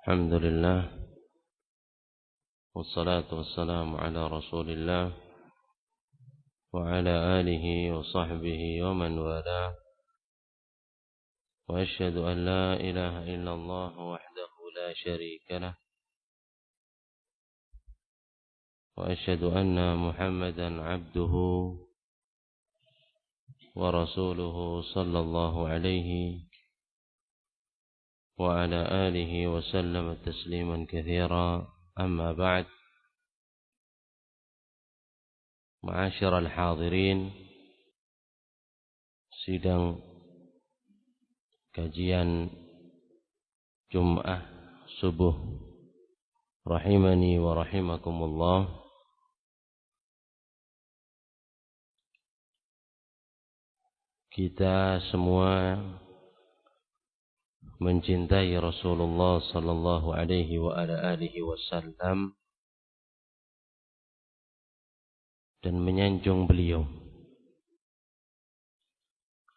الحمد لله والصلاة والسلام على رسول الله وعلى آله وصحبه ومن والاه وأشهد أن لا إله إلا الله وحده لا شريك له وأشهد أن محمدا عبده ورسوله صلى الله عليه وعلى آله وسلم تسليما كثيرا أما بعد معاشر الحاضرين sidang kajian Jum'ah subuh rahimani wa rahimakumullah. Kita semua mencintai Rasulullah sallallahu alaihi wa ala alihi wasallam dan menyanjung beliau.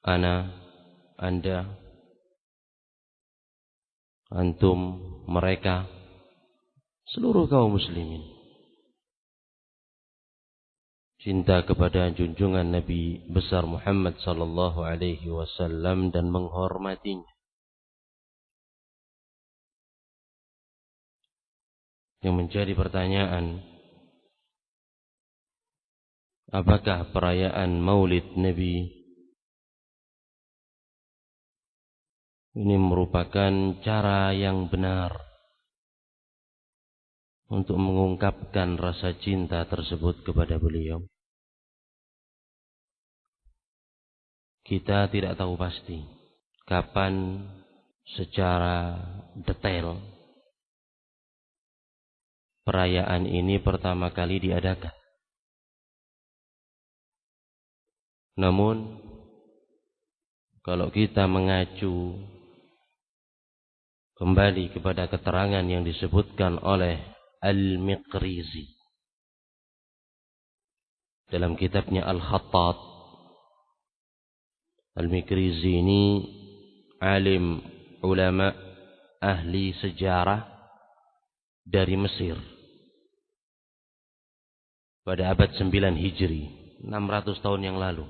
Ana, Anda, antum, mereka, seluruh kaum muslimin cinta kepada junjungan Nabi besar Muhammad sallallahu alaihi wasallam dan menghormatinya. Yang menjadi pertanyaan, apakah perayaan Maulid Nabi ini merupakan cara yang benar untuk mengungkapkan rasa cinta tersebut kepada beliau? Kita tidak tahu pasti kapan secara detail perayaan ini pertama kali diadakan. Namun, kalau kita mengacu kembali kepada keterangan yang disebutkan oleh Al-Miqrizi dalam kitabnya Al-Khattat. Al-Miqrizi ini alim ulama ahli sejarah dari Mesir pada abad 9 Hijri, 600 tahun yang lalu.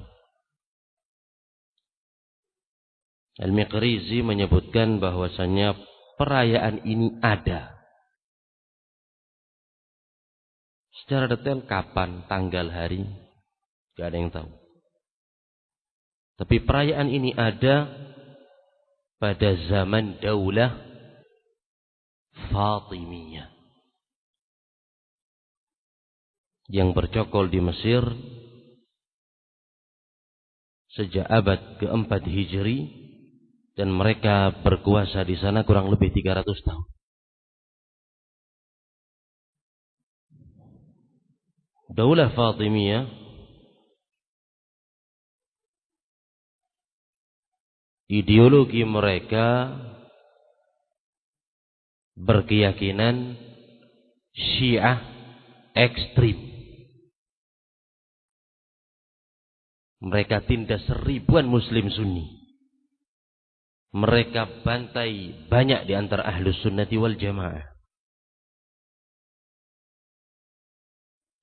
Al-Miqrizi menyebutkan bahwasanya perayaan ini ada. Secara detail kapan, tanggal, hari, tidak ada yang tahu. Tapi perayaan ini ada pada zaman Daulah Fatimiyah yang bercokol di Mesir sejak abad ke-4 Hijri, dan mereka berkuasa di sana kurang lebih 300 tahun. Daulah Fatimiyah ideologi mereka berkeyakinan Syiah ekstrim. Mereka tindas ribuan muslim sunni. Mereka bantai banyak di antara ahlus sunnati wal jamaah.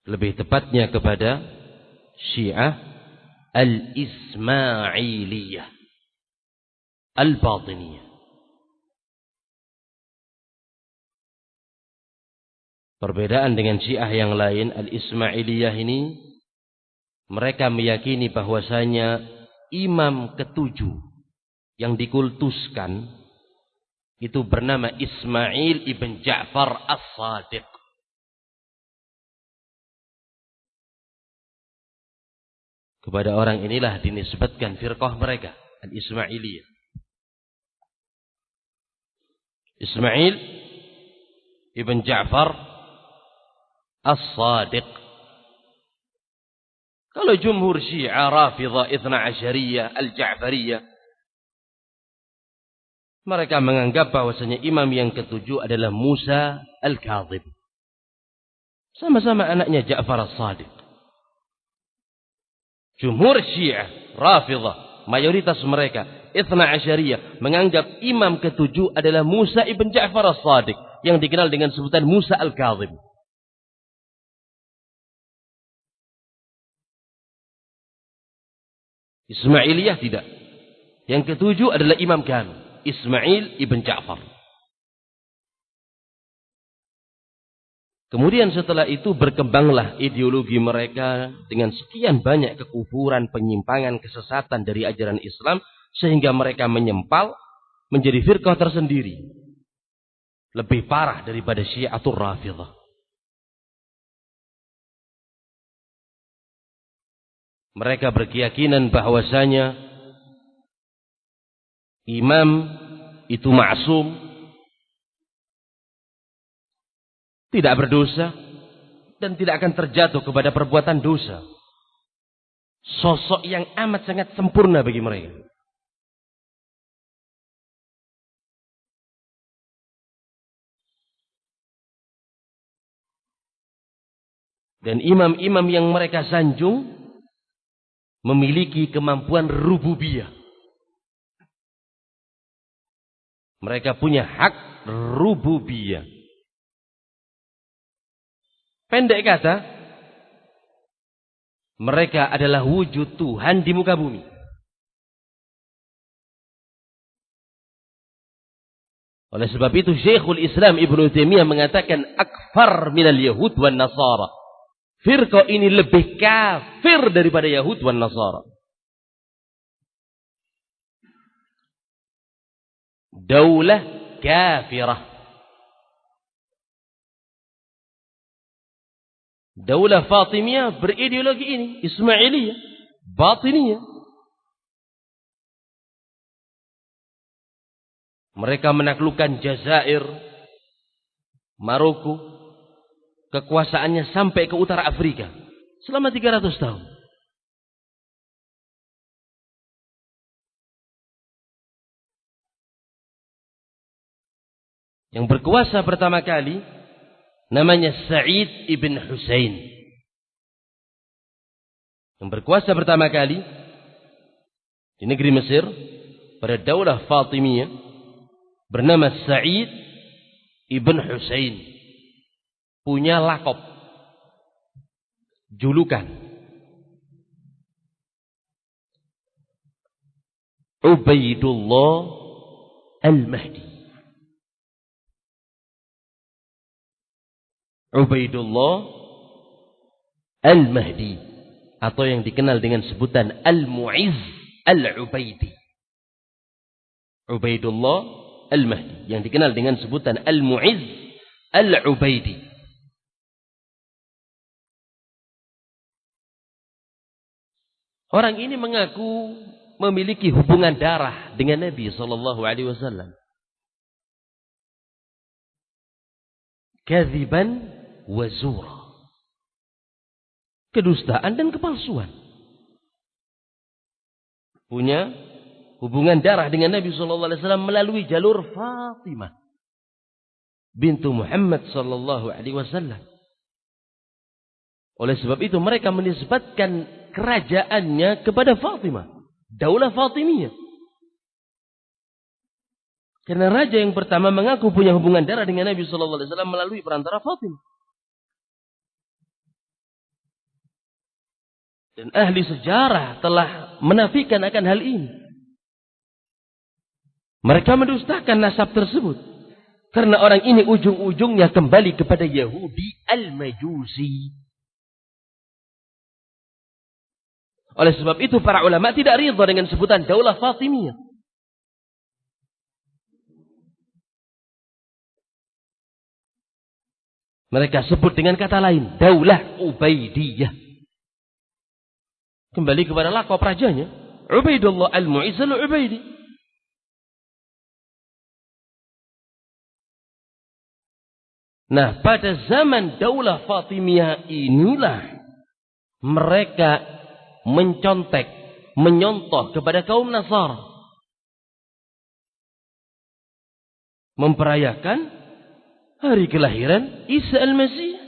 Lebih tepatnya kepada Syiah Al-Ismailiyah Al-Batiniyah. Perbedaan dengan Syiah yang lain, Al-Ismailiyah ini mereka meyakini bahwasanya imam ketujuh yang dikultuskan itu bernama Ismail ibn Ja'far As-Sadiq. Kepada orang inilah dinisbatkan firqah mereka, Al-Ismailiyah. Ismail ibn Ja'far As-Sadiq. Kalau jumhur Syiah, Rafidhah, Ithna Asyariyah, Al-Ja'fariyah, mereka menganggap bahwasanya imam yang ketujuh adalah Musa Al-Kadhib. Sama-sama anaknya Ja'far As-Sadiq. Jumhur Syiah, Rafidhah, mayoritas mereka Itsna Asyariyah menganggap imam ketujuh adalah Musa ibn Ja'far as-Shadiq yang dikenal dengan sebutan Musa al-Kadzib. Ismailiyah tidak. Yang ketujuh adalah imam kami, Ismail ibn Ja'far. Kemudian setelah itu berkembanglah ideologi mereka dengan sekian banyak kekufuran, penyimpangan, kesesatan dari ajaran Islam, sehingga mereka menyempal menjadi firqah tersendiri. Lebih parah daripada Syiatul Rafidhah. Mereka berkeyakinan bahwasanya imam itu maksum, tidak berdosa, dan tidak akan terjatuh kepada perbuatan dosa. Sosok yang amat sangat sempurna bagi mereka. Dan imam-imam yang mereka sanjung memiliki kemampuan rububiyah. Mereka punya hak rububiyah. Pendek kata, mereka adalah wujud Tuhan di muka bumi. Oleh sebab itu Syekhul Islam Ibnu Taimiyah mengatakan akfar minal Yahud wan Nasara. Firqah ini lebih kafir daripada Yahud wan Nasara. Daulah kafirah. Daulah Fatimiyah berideologi ini, Ismailiyah, Batiniyah. Mereka menaklukkan Jazair, Maroko, kekuasaannya sampai ke utara Afrika selama 300 tahun. Yang berkuasa pertama kali namanya Sa'id ibn Husain. Yang berkuasa pertama kali di negeri Mesir pada Daulah Fatimiyah bernama Sa'id ibn Husain. Punya lakop, julukan Ubaidullah Al-Mahdi. Ubaidullah Al-Mahdi, atau yang dikenal dengan sebutan Al-Mu'izz Al-Ubaidi. Ubaidullah Al-Mahdi, yang dikenal dengan sebutan Al-Mu'izz Al-Ubaidi. Orang ini mengaku memiliki hubungan darah dengan Nabi sallallahu alaihi wasallam. Kadziban wa zura. Kedustaan dan kepalsuan. Punya hubungan darah dengan Nabi sallallahu alaihi wasallam melalui jalur Fatimah bintu Muhammad sallallahu alaihi wasallam. Oleh sebab itu mereka menisbatkan kerajaannya kepada Fatimah, Daulah Fatimiyah. Karena raja yang pertama mengaku punya hubungan darah dengan Nabi sallallahu alaihi wasallam melalui perantara Fatimah. Dan ahli sejarah telah menafikan akan hal ini. Mereka mendustakan nasab tersebut. Karena orang ini ujung-ujungnya kembali kepada Yahudi Al-Majusi. Oleh sebab itu para ulama tidak ridha dengan sebutan Daulah Fatimiyah. Mereka sebut dengan kata lain, Daulah Ubaidiyah. Kembali kepada lakop rajanya, Ubaidullah Al-Mu'izz Al-Ubaidi. Nah, pada zaman Daulah Fatimiyah inilah mereka mencontek, menyontoh kepada kaum Nasara. Memperayakan hari kelahiran Isa Al-Masih.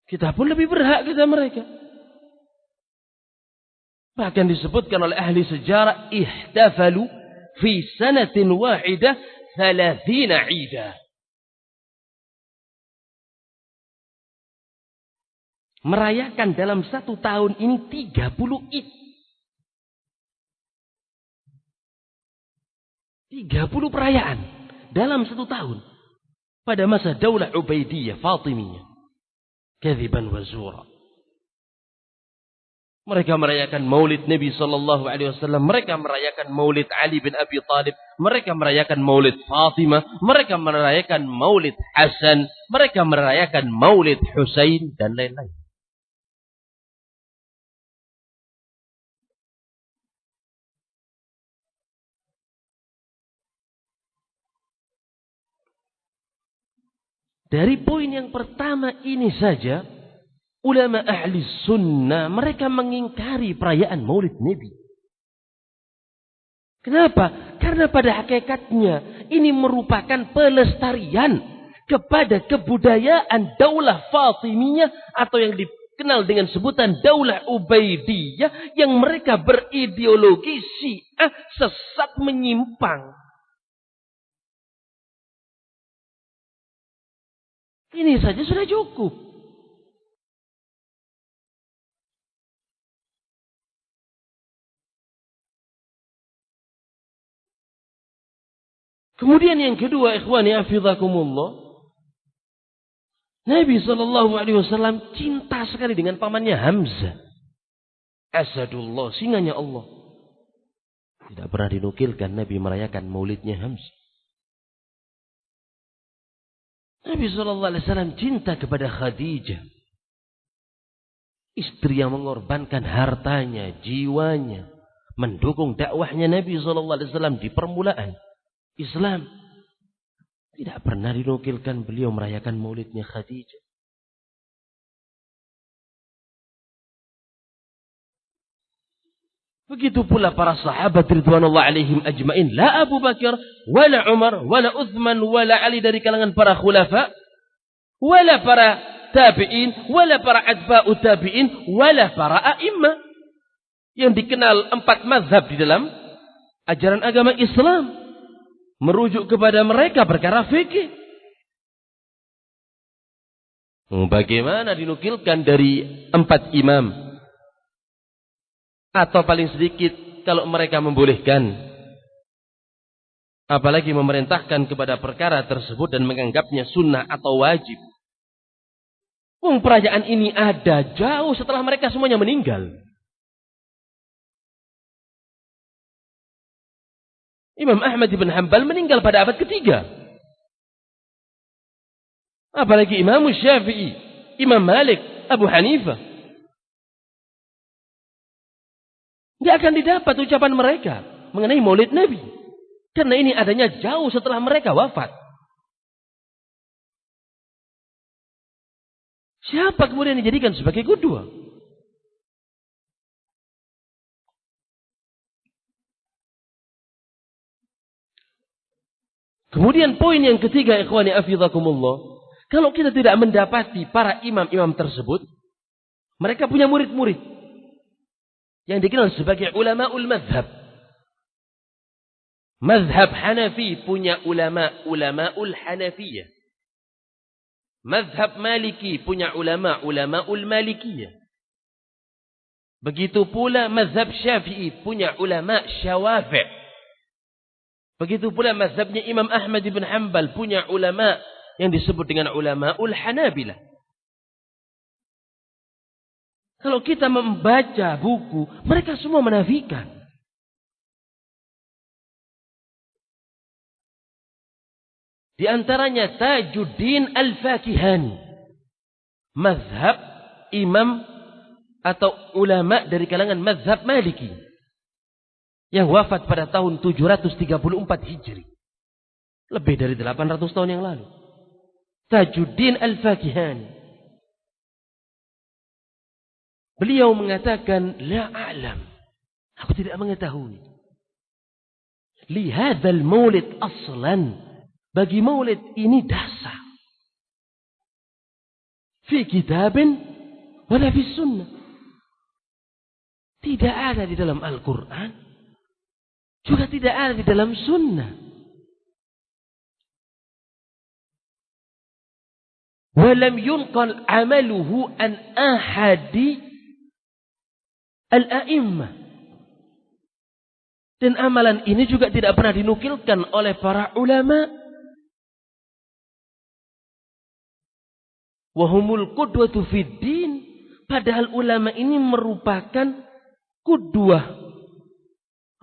Kita pun lebih berhak kita mereka. Bahkan disebutkan oleh ahli sejarah, ihtafalu fi sanatin wahidah 30 idah. Merayakan dalam satu tahun ini 30 id. 30 perayaan dalam satu tahun. Pada masa Daulah Ubaidiyah Fatimiyah. Kadziban wa zura. Mereka merayakan maulid Nabi SAW. Mereka merayakan maulid Ali bin Abi Thalib. Mereka merayakan maulid Fatimah. Mereka merayakan maulid Hasan. Mereka merayakan maulid Husain. Dan lain-lain. Dari poin yang pertama ini saja, ulama ahli sunnah, mereka mengingkari perayaan maulid Nabi. Kenapa? Karena pada hakikatnya, ini merupakan pelestarian kepada kebudayaan Daulah Fatimiyah, atau yang dikenal dengan sebutan Daulah Ubaidiyah, yang mereka berideologi Syiah sesat menyimpang. Ini saja sudah cukup. Kemudian yang kedua, ikhwani hafizakumullah, Nabi SAW cinta sekali dengan pamannya Hamzah. Asadullah, singanya Allah. Tidak pernah dinukilkan Nabi merayakan maulidnya Hamzah. Nabi SAW cinta kepada Khadijah. Istri yang mengorbankan hartanya, jiwanya, mendukung dakwahnya Nabi SAW di permulaan Islam. Tidak pernah dinukilkan beliau merayakan maulidnya Khadijah. Begitu pula para sahabat ridwanullah alaihim ajmain. La Abu Bakar, wala Umar, wala Uthman, wala Ali dari kalangan para khulafa. Wala para tabi'in, wala para adba'u tabi'in, wala para a'imah. Yang dikenal 4 mazhab di dalam ajaran agama Islam. Merujuk kepada mereka perkara fikih. Bagaimana dinukilkan dari 4 imam? Atau paling sedikit kalau mereka membolehkan. Apalagi memerintahkan kepada perkara tersebut dan menganggapnya sunnah atau wajib. Perayaan ini ada jauh setelah mereka semuanya meninggal. Imam Ahmad bin Hanbal meninggal pada abad ketiga. Apalagi Imam Syafi'i, Imam Malik, Abu Hanifah. Tidak akan didapat ucapan mereka mengenai maulid Nabi. Karena ini adanya jauh setelah mereka wafat. Siapa kemudian dijadikan sebagai qudwah? Kemudian poin yang ketiga, ikhwani hafizakumullah. Kalau kita tidak mendapati para imam-imam tersebut, mereka punya murid-murid yang dikenal sebagai ulama'ul madhab. Madhab Hanafi punya ulama'ul Hanafiyah. Madhab Maliki punya ulama'ul Malikiyah. Begitu pula madhab Syafi'i punya ulama' Syawafi'. Begitu pula madhabnya Imam Ahmad bin Hanbal punya ulama' yang disebut dengan ulama'ul Hanabilah. Kalau kita membaca buku, mereka semua menafikan. Di antaranya Tajuddin Al-Fakihani. Mazhab imam atau ulama dari kalangan mazhab Maliki. Yang wafat pada tahun 734 Hijri. Lebih dari 800 tahun yang lalu. Tajuddin Al-Fakihani. Beliau mengatakan, la a'lam. Aku tidak mengetahui. Li hadzal maulid aslan. Bagi maulid ini dasar. Fi kitabin wala fi sunnah. Tidak ada di dalam Al-Quran. Juga tidak ada di dalam sunnah. Walam yunqal amaluhu an ahadi al-a'immah. Dan amalan ini juga tidak pernah dinukilkan oleh para ulama. Wahumul qudwatu fid din. Padahal ulama ini merupakan qudwah,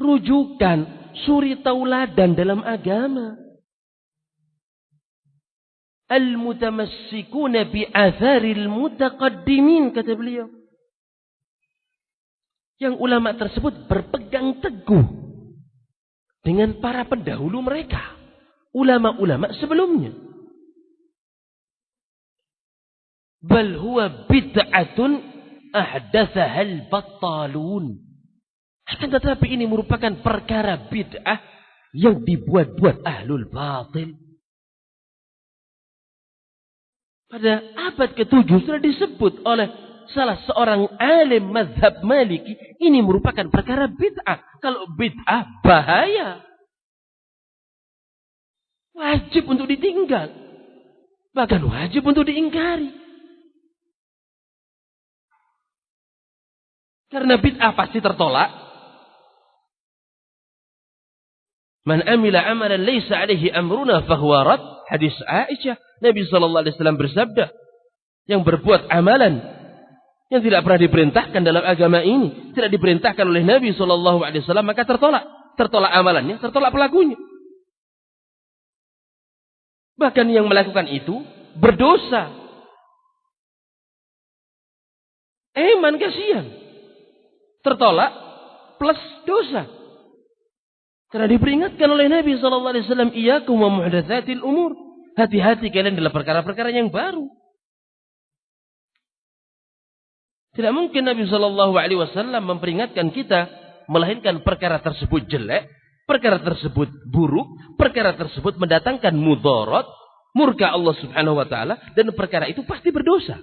rujukan, suri tauladan dalam agama. Al-mutamassikuna bi'atharil mutaqaddimin, kata beliau. Yang ulama tersebut berpegang teguh dengan para pendahulu mereka, ulama-ulama sebelumnya. Bal huwa bid'atun ahdatsaha al-battalun. Akan tetapi ini merupakan perkara bid'ah yang dibuat-buat ahlul batil. Pada abad ke-7 sudah disebut oleh salah seorang alim mazhab Maliki, ini merupakan perkara bid'ah. Kalau bid'ah bahaya. Wajib untuk ditinggal. Bahkan wajib untuk diingkari. Karena bid'ah pasti tertolak. Man amila amalan laysa alaihi amruna fahuwa rad. Hadis Aisyah. Nabi SAW bersabda, yang berbuat amalan yang tidak pernah diperintahkan dalam agama ini, tidak diperintahkan oleh Nabi SAW, maka tertolak. Tertolak amalannya, tertolak pelakunya. Bahkan yang melakukan itu berdosa. Eman, kasihan. Tertolak plus dosa. Karena diperingatkan oleh Nabi SAW, iyyakum wa muhdatsatil umur. Hati-hati kalian dalam perkara-perkara yang baru. Tidak mungkin Nabi SAW memperingatkan kita melahirkan perkara tersebut jelek, perkara tersebut buruk, perkara tersebut mendatangkan mudarat, murka Allah Subhanahu wa taala, dan perkara itu pasti berdosa.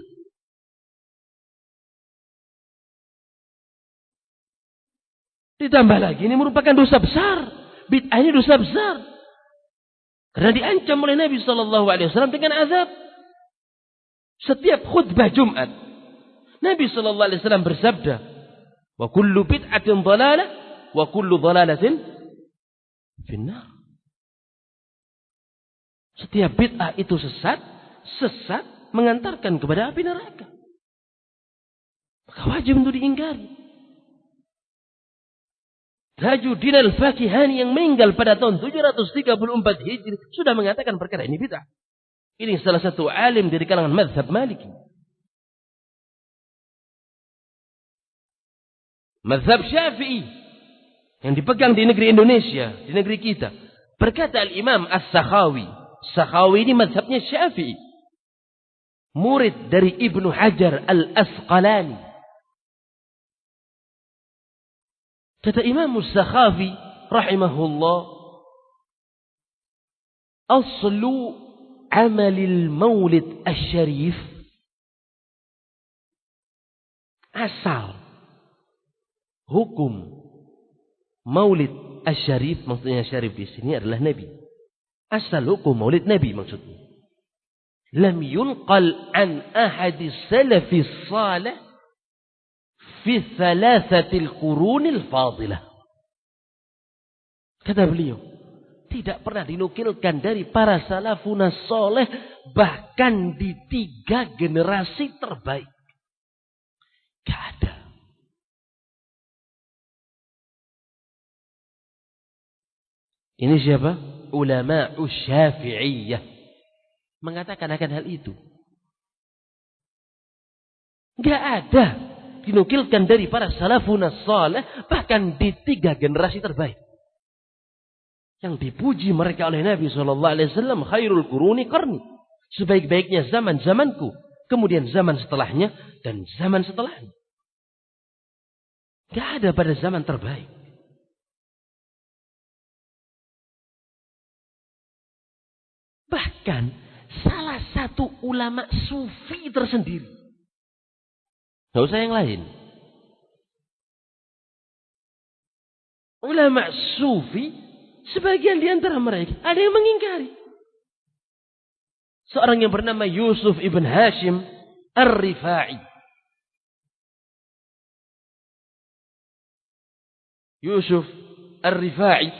Ditambah lagi ini merupakan dosa besar. Bid'ah ini dosa besar. Karena diancam oleh Nabi SAW dengan azab. Setiap khutbah Jumat, Nabi SAW bersabda, wa kullu bid'atin dhalalah, wa kullu dhalalatin finnar. Setiap bid'ah itu sesat, sesat mengantarkan kepada api neraka. Maka wajib untuk diingkari. Tajuddin al-Fakihani yang meninggal pada tahun 734 Hijri sudah mengatakan perkara ini bid'ah. Ini salah satu alim dari kalangan mazhab Maliki. Mazhab Syafi'i yang dipegang di negeri Indonesia, di negeri kita. Berkata Al-Imam As-Sakhawi. Sakhawi ini mazhabnya Syafi'i. Murid dari Ibnu Hajar Al-Asqalani. Kata Imam As-Sakhawi rahimahullah, aslu amalil maulid asy-syarif, asal hukum maulid asy-syarif, maksudnya syarif di sini adalah Nabi. Asal hukum maulid Nabi maksudnya. Lam yunqal an ahadis salafis salih fi thalathatil qurunil fadilah. Kata beliau, tidak pernah dinukilkan dari para salafun saleh, bahkan di 3 generasi terbaik. Gak ada. Ini siapa? Ulama Syafi'iyah mengatakan akan hal itu. Gak ada dinukilkan dari para salafun salih, bahkan di 3 generasi terbaik. Yang dipuji mereka oleh Nabi SAW, khairul quruni qarni. Sebaik-baiknya zaman zamanku, kemudian zaman setelahnya, dan zaman setelahnya. Gak ada pada zaman terbaik. Bahkan salah satu ulama sufi tersendiri, gak usah yang lain, ulama sufi, sebagian di antara mereka ada yang mengingkari. Seorang yang bernama Yusuf ibn Hashim Ar-Rifa'i. Yusuf Ar-Rifa'i,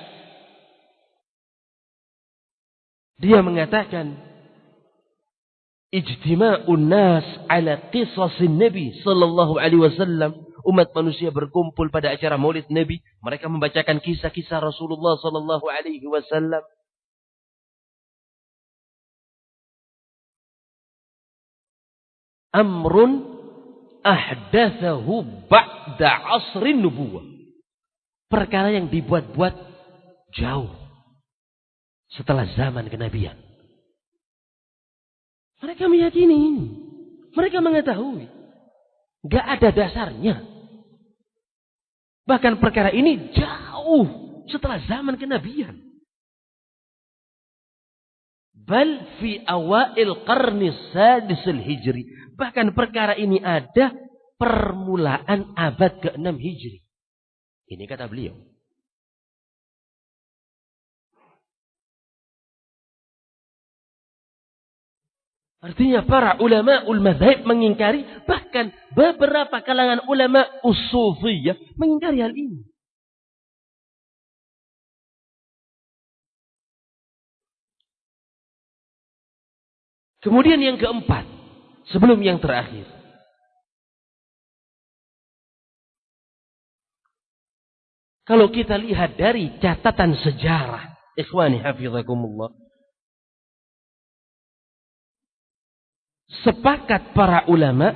dia mengatakan, ijtima'un nas ala qisasin Nabi sallallahu alaihi wasallam. Umat manusia berkumpul pada acara Maulid Nabi, mereka membacakan kisah-kisah Rasulullah sallallahu alaihi wasallam. Amrun ahdathahu ba'da asrin nubuwah. Perkara yang dibuat-buat jauh setelah zaman kenabian. Mereka meyakini ini. Mereka mengetahui. Gak ada dasarnya. Bahkan perkara ini jauh setelah zaman kenabian. Bal fi awail qarni sadisil hijri. Bahkan perkara ini ada permulaan abad ke-6 hijri. Ini kata beliau. Artinya para ulama ul-madhab mengingkari, bahkan beberapa kalangan ulama us-sufiyah mengingkari hal ini. Kemudian yang keempat, sebelum yang terakhir. Kalau kita lihat dari catatan sejarah, ikhwani hafizakumullah, sepakat para ulama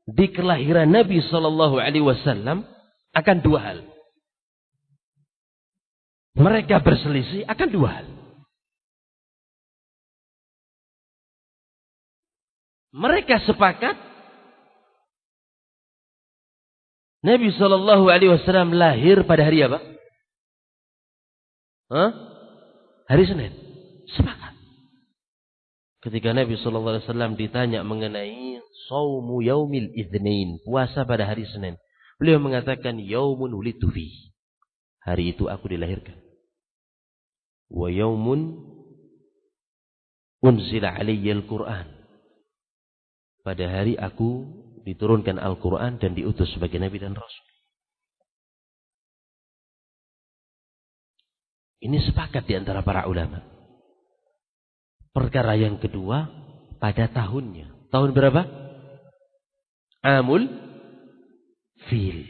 di kelahiran Nabi sallallahu alaihi wasallam akan dua hal. Mereka berselisih akan dua hal. Mereka sepakat Nabi sallallahu alaihi wasallam lahir pada hari apa? Hari Senin. Sepakat. Ketika Nabi sallallahu alaihi wasallam ditanya mengenai shaumu yaumil itsnain, puasa pada hari Senin, beliau mengatakan yaumun wulidtu fi. Hari itu aku dilahirkan. Wa yaumun unzila alayya al-Qur'an. Pada hari aku diturunkan Al-Quran dan diutus sebagai Nabi dan Rasul. Ini sepakat di antara para ulama. Perkara yang kedua, pada tahunnya. Tahun berapa? Amul Fil.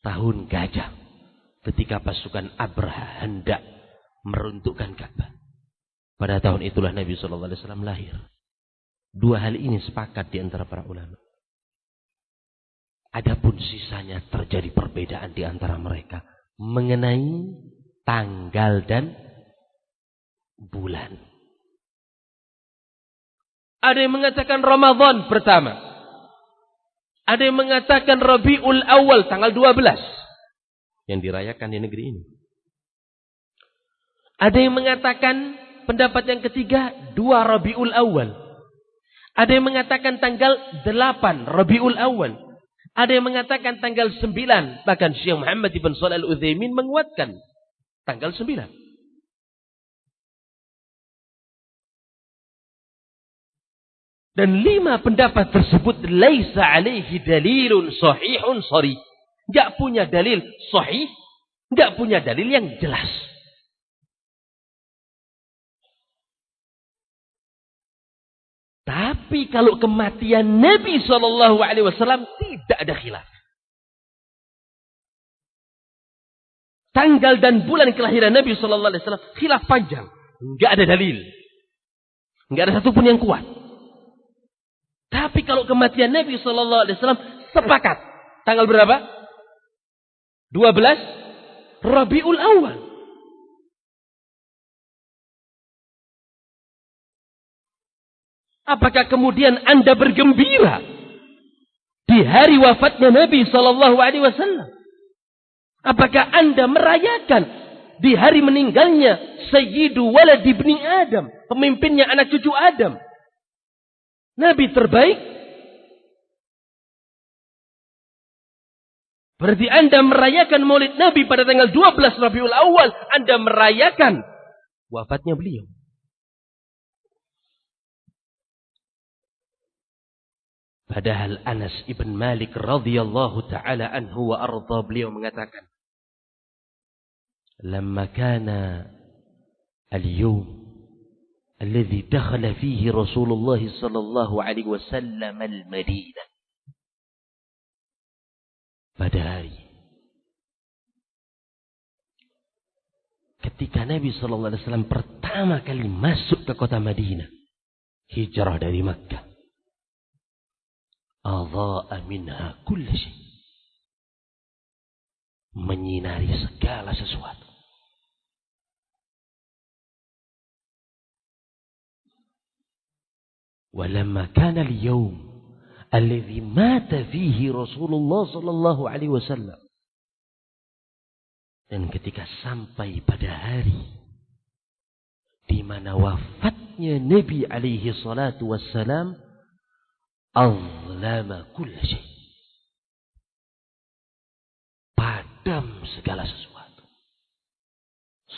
Tahun gajah. Ketika pasukan Abraha hendak meruntuhkan Ka'bah. Pada tahun itulah Nabi SAW lahir. Dua hal ini sepakat di antara para ulama. Adapun sisanya terjadi perbedaan di antara mereka mengenai tanggal dan bulan. Ada yang mengatakan Ramadan pertama. Ada yang mengatakan Rabiul Awal tanggal 12 yang dirayakan di negeri ini. Ada yang mengatakan pendapat yang ketiga 2 Rabiul Awal. Ada yang mengatakan tanggal 8 Rabiul Awal. Ada yang mengatakan tanggal 9. Bahkan Syekh Muhammad ibn Shalih Al-Utsaimin menguatkan tanggal 9. Dan 5 pendapat tersebut laisa alaihi dalilun sahihun sharih. Enggak punya dalil sahih, enggak punya dalil yang jelas. Tapi kalau kematian Nabi SAW tidak ada khilaf. Tanggal dan bulan kelahiran Nabi SAW khilaf panjang. Enggak ada dalil. Enggak ada satupun yang kuat. Tapi kalau kematian Nabi SAW sepakat. Tanggal berapa? 12 Rabiul Awal. Apakah kemudian Anda bergembira di hari wafatnya Nabi SAW? Apakah Anda merayakan di hari meninggalnya Sayyidu Walad Ibni Adam, pemimpinnya anak cucu Adam, Nabi terbaik? Berarti Anda merayakan Maulid Nabi pada tanggal 12 Rabiul Awal, Anda merayakan wafatnya beliau. Padahal Anas ibn Malik radhiyallahu taala anhu wa arda, beliau mengatakan, "Lamma kana al-yawm alladhi dakhala fihi Rasulullah sallallahu alaihi wasallam al-Madinah." Pada hari ketika Nabi sallallahu alaihi wasallam pertama kali masuk ke kota Madinah, hijrah dari Makkah, adha'a minha kull syai, menyinari segala sesuatu. Walamma kana al-yawm alladhi mata fihi Rasulullah sallallahu alaihi wasallam, dan ketika sampai pada hari di mana wafatnya Nabi alaihi salatu wassalam, azlama kull syai, padam segala sesuatu.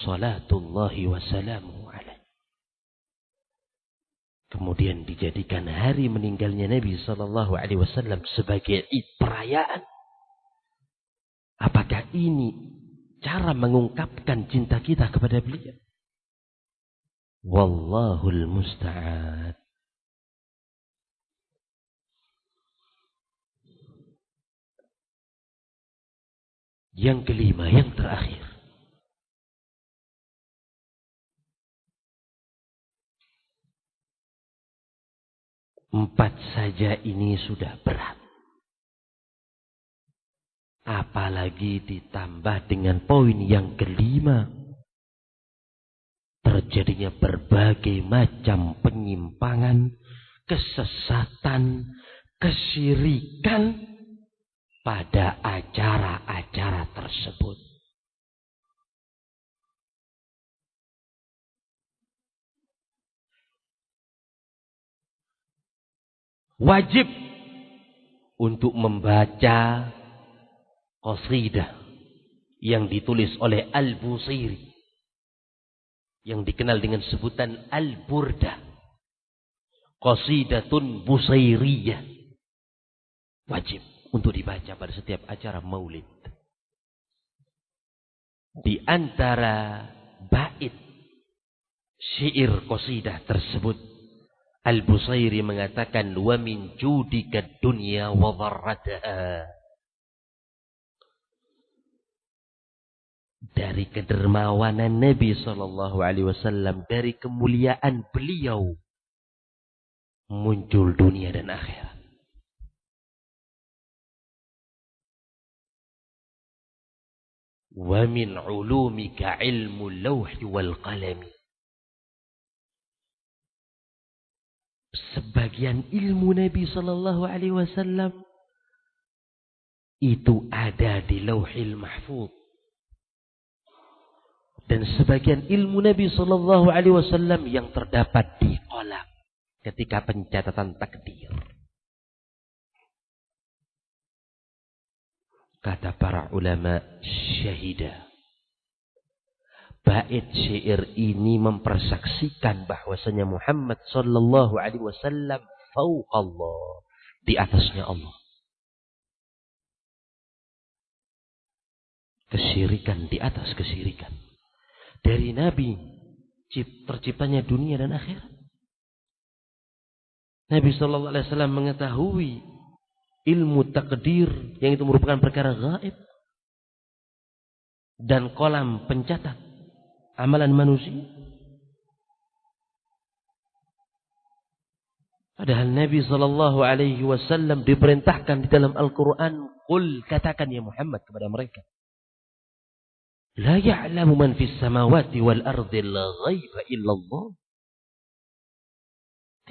Salatullahi wa salamuhu alaihi. Kemudian dijadikan hari meninggalnya Nabi sallallahu alaihi wasallam sebagai perayaan. Apakah ini cara mengungkapkan cinta kita kepada beliau? Wallahul musta'an. Yang kelima, yang terakhir. Empat saja ini sudah berat. Apalagi ditambah dengan poin yang kelima. Terjadinya berbagai macam penyimpangan, kesesatan, kesyirikan pada acara-acara tersebut. Wajib untuk membaca qasidah yang ditulis oleh Al-Busairi, yang dikenal dengan sebutan Al-Burdah, qasidatun busairiyah. Wajib untuk dibaca pada setiap acara maulid. Di antara bait syair qasidah tersebut, Al-Busairi mengatakan, wa min judika dunya wa dharrataha. Dari kedermawanan Nabi sallallahu alaihi wasallam, dari kemuliaan beliau, muncul dunia dan akhirat. Wa min ulumika ilmu lawhi wal qalami. Sebagian ilmu Nabi sallallahu alaihi wasallam itu ada di Lauhil Mahfuz, dan sebagian ilmu Nabi sallallahu alaihi wasallam yang terdapat di qalam ketika pencatatan takdir. Kata para ulama, syahidah, bait syair ini mempersaksikan bahwasanya Muhammad sallallahu alaihi wasallam fauqallah, di atasnya Allah. Kesyirikan di atas kesyirikan. Dari Nabi terciptanya dunia dan akhirat. Nabi sallallahu alaihi wasallam mengetahui ilmu takdir yang itu merupakan perkara gaib, dan kolam pencatat amalan manusia. Padahal Nabi sallallahu alaihi wasallam diperintahkan di dalam Al-Qur'an, "Qul," katakan ya Muhammad kepada mereka, "La ya'lamu man fis samawati wal ardi al-ghaiba illallah."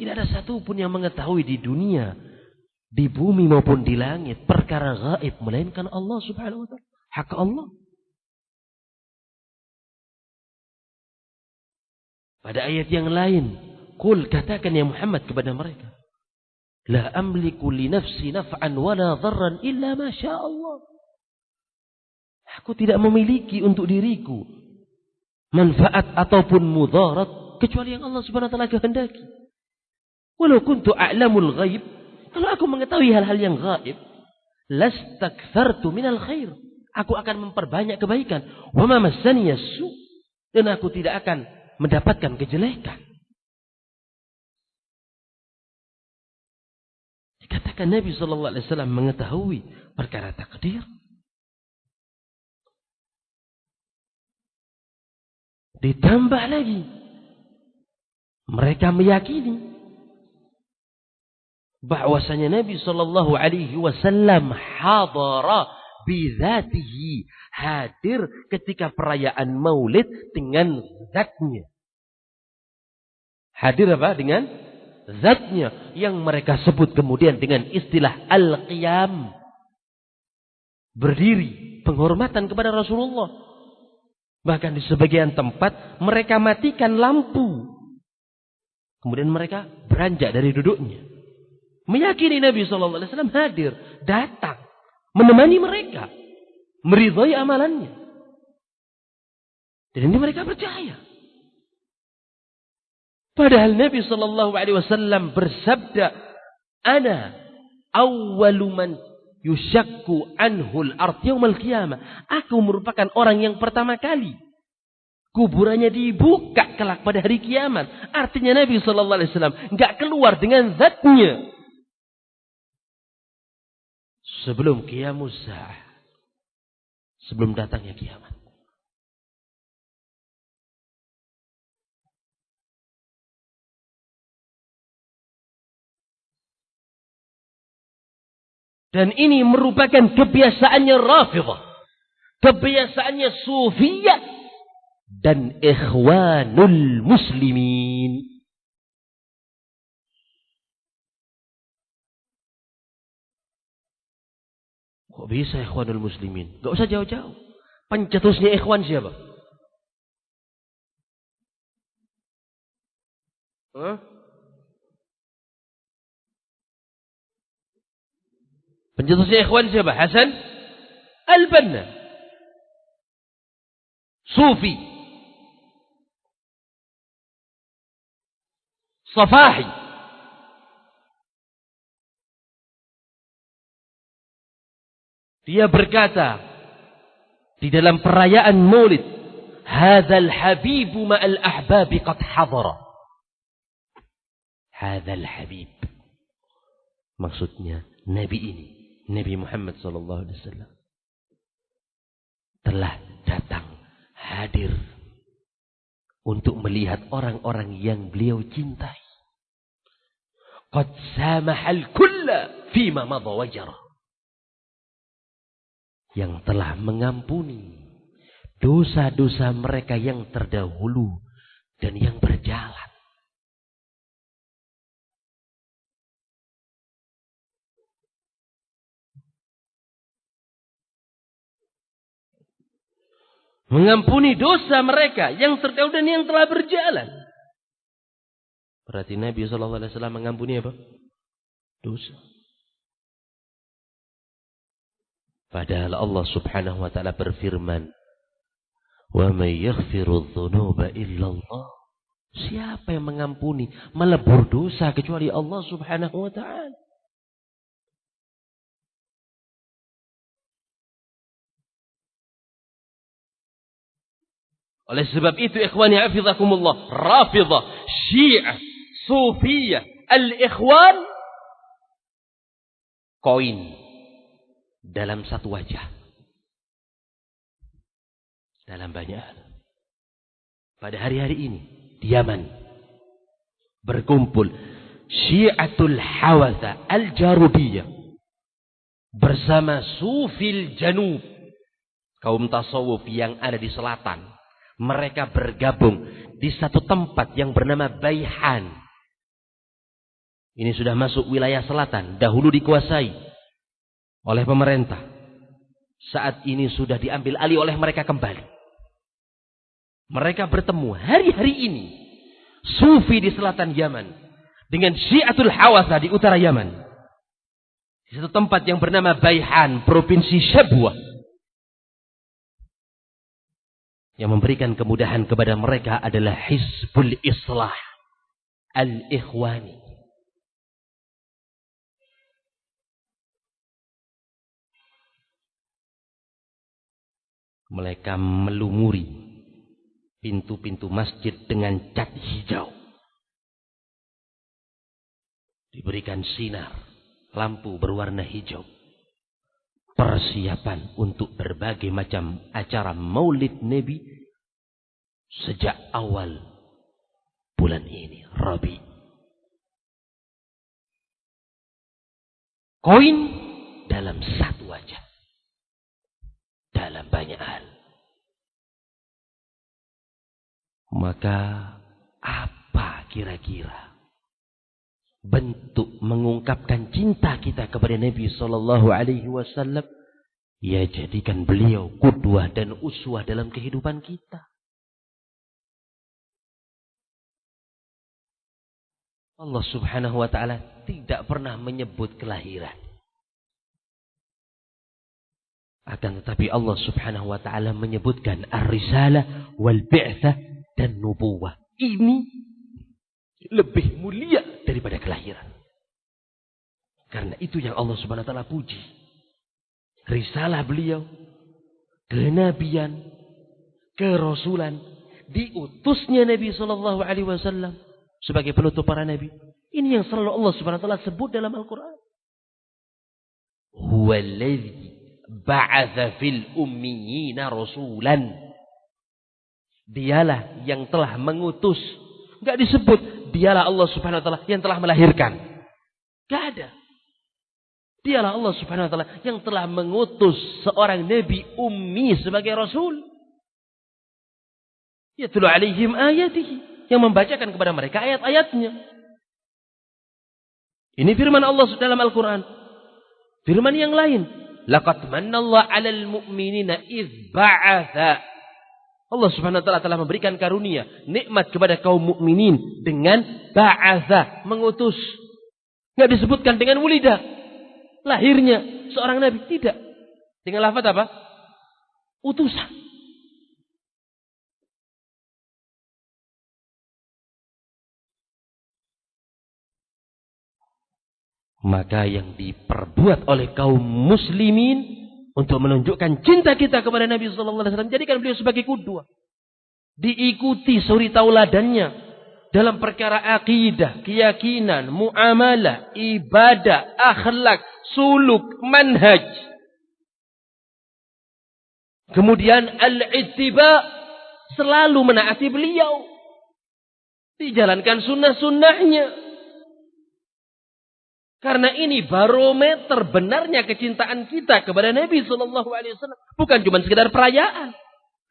Tidak ada satu pun yang mengetahui di dunia, di bumi maupun di langit, perkara gaib melainkan Allah Subhanahu wa taala, hak Allah. Pada ayat yang lain, "Qul," katakan ya Muhammad kepada mereka, "La amliku li nafsi naf'an wa la dharran illa ma syaa Allah." Aku tidak memiliki untuk diriku manfaat ataupun mudarat kecuali yang Allah Subhanahu wa taala kehendaki. Walau kuntu a'lamul ghaib, kalau aku mengetahui hal-hal yang gaib, lastakthartu minal khair. Aku akan memperbanyak kebaikan. Wa ma massani yasu, dan aku tidak akan mendapatkan kejelekan. Dikatakan Nabi sallallahu alaihi wasallam mengetahui perkara takdir. Ditambah lagi, mereka meyakini bahwasanya Nabi sallallahu alaihi wasallam hadara bidzatihi, hadir ketika perayaan Maulid dengan zatnya. Hadir apa? Dengan zatnya yang mereka sebut kemudian dengan istilah al-qiyam. Berdiri, penghormatan kepada Rasulullah. Bahkan di sebagian tempat mereka matikan lampu. Kemudian mereka beranjak dari duduknya. Meyakini Nabi SAW hadir, datang, menemani mereka, meridhai amalannya. Dan ini mereka percaya. Padahal Nabi SAW bersabda, "Ana awwalu man yushakku anhul ard yaumal qiyamah." Aku merupakan orang yang pertama kali kuburannya dibuka kelak pada hari kiamat. Artinya Nabi SAW enggak keluar dengan zatnya sebelum qiyamus sa'ah, sebelum datangnya kiamat. Dan ini merupakan kebiasaannya Rafidhah, kebiasaannya Sufiyah dan Ikhwanul Muslimin. Kok bisa Ikhwanul Muslimin? Gak usah jauh-jauh. Pencetusnya Ikhwan siapa? Hah? Pencetusnya Ikhwan siapa? Hasan Al-Banna. Sufi. Safahi. Dia berkata di dalam perayaan Maulid, "Hadzal habibu ma'al ahbabi qad hadara." Hadzal habib. Maksudnya Nabi ini, Nabi Muhammad sallallahu alaihi wasallam telah datang, hadir untuk melihat orang-orang yang beliau cintai. Qad samahal kulla fima madha wajara. Yang telah mengampuni dosa-dosa mereka yang terdahulu dan yang berjalan. Mengampuni dosa mereka yang terdahulu dan yang telah berjalan. Berarti Nabi SAW mengampuni apa? Dosa. Padahal Allah Subhanahu wa taala berfirman, "Wa may yaghfiru dzunuba illallah." Siapa yang mengampuni, melebur dosa kecuali Allah Subhanahu wa taala? Oleh sebab itu ikhwani hafizakumullah, Rafidhah, Syiah, Sufiyah, Al-Ikhwan, koin dalam satu wajah. Dalam banyak hal. Pada hari-hari ini di Yaman berkumpul Syiatul Hawatha Al-Jarubiyah bersama Sufil Janub, kaum tasawuf yang ada di selatan. Mereka bergabung di satu tempat yang bernama Baihan. Ini sudah masuk wilayah selatan, dahulu dikuasai oleh pemerintah. Saat ini sudah diambil alih oleh mereka kembali. Mereka bertemu hari-hari ini, Sufi di selatan Yaman dengan Syiatul Hawatha di utara Yaman. Di satu tempat yang bernama Baihan, provinsi Shabwah. Yang memberikan kemudahan kepada mereka adalah Hizbul Islah Al-Ikhwani. Mereka melumuri pintu-pintu masjid dengan cat hijau. Diberikan sinar lampu berwarna hijau. Persiapan untuk berbagai macam acara Maulid Nabi sejak awal bulan ini, Rabi. Koin dalam satu wajah. Dalam banyak hal. Maka apa kira-kira bentuk mengungkapkan cinta kita kepada Nabi Sallallahu Alaihi Wasallam? Ya, jadikan beliau qudwah dan uswah dalam kehidupan kita. Allah Subhanahu Wa Taala tidak pernah menyebut kelahiran. Akan tetapi Allah Subhanahu Wa Taala menyebutkan ar-risalah wal bi'tsah dan nubuwah. Ini lebih mulia daripada kelahiran. Karena itu yang Allah Subhanahu Wa Taala puji. Risalah beliau, kenabian, kerasulan, diutusnya Nabi Sallallahu Alaihi Wasallam sebagai penutup para nabi. Ini yang selalu Allah Subhanahu Wa Taala sebut dalam Al-Quran. Huwallazi ba'atha fil ummiyina rasulan. Dialah yang telah mengutus. Enggak disebut dialah Allah Subhanahu wa taala yang telah melahirkan. Enggak ada. Dialah Allah Subhanahu wa taala yang telah mengutus seorang nabi ummi sebagai rasul. Yatlu alaihim ayatihi, yang membacakan kepada mereka ayat-ayatnya. Ini firman Allah dalam Al-Quran. Firman yang lain, laqad manallahu 'alal mu'minina idz ba'atha. Allah Subhanahu wa taala telah memberikan karunia, nikmat kepada kaum mukminin dengan ba'atha, mengutus. Enggak disebutkan dengan wulida, lahirnya seorang nabi, tidak. Dengan lafaz apa? Utusan. Maka yang diperbuat oleh kaum muslimin untuk menunjukkan cinta kita kepada Nabi Sallallahu Alaihi Wasallam, jadikan beliau sebagai qudwah. Diikuti suri tauladannya dalam perkara akidah, keyakinan, muamalah, ibadah, akhlak, suluk, manhaj. Kemudian al-ittiba, selalu menaati beliau. Dijalankan sunnah-sunnahnya. Karena ini barometer benarnya kecintaan kita kepada Nabi Sallallahu Alaihi Wasallam, bukan cuma sekedar perayaan.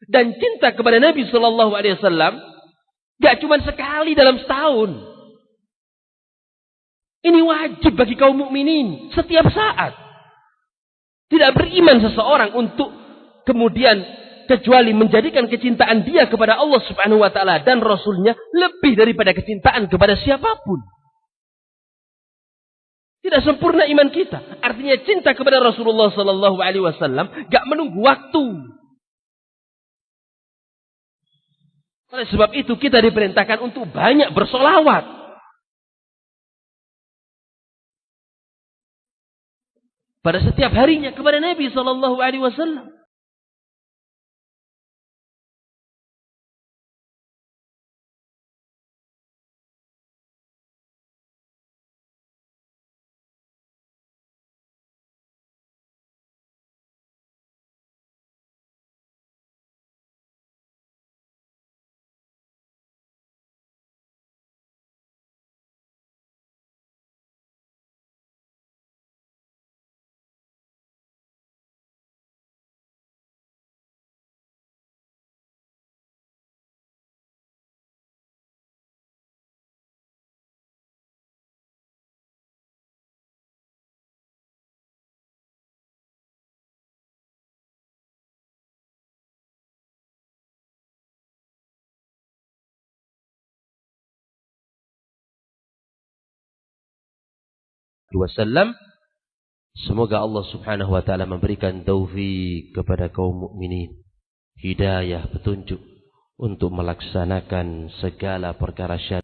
Dan cinta kepada Nabi Sallallahu Alaihi Wasallam gak cuma sekali dalam setahun. Ini wajib bagi kaum mukminin setiap saat. Tidak beriman seseorang untuk kemudian kecuali menjadikan kecintaan dia kepada Allah Subhanahu Wa Taala dan Rasulnya lebih daripada kecintaan kepada siapapun. Tidak sempurna iman kita. Artinya cinta kepada Rasulullah Sallallahu Alaihi Wasallam gak menunggu waktu. Oleh sebab itu kita diperintahkan untuk banyak bersolawat. Pada setiap harinya kepada Nabi Sallallahu Alaihi Wasallam. Wasallam. Semoga Allah Subhanahu wa taala memberikan taufik kepada kaum mukminin hidayah, petunjuk untuk melaksanakan segala perkara syariat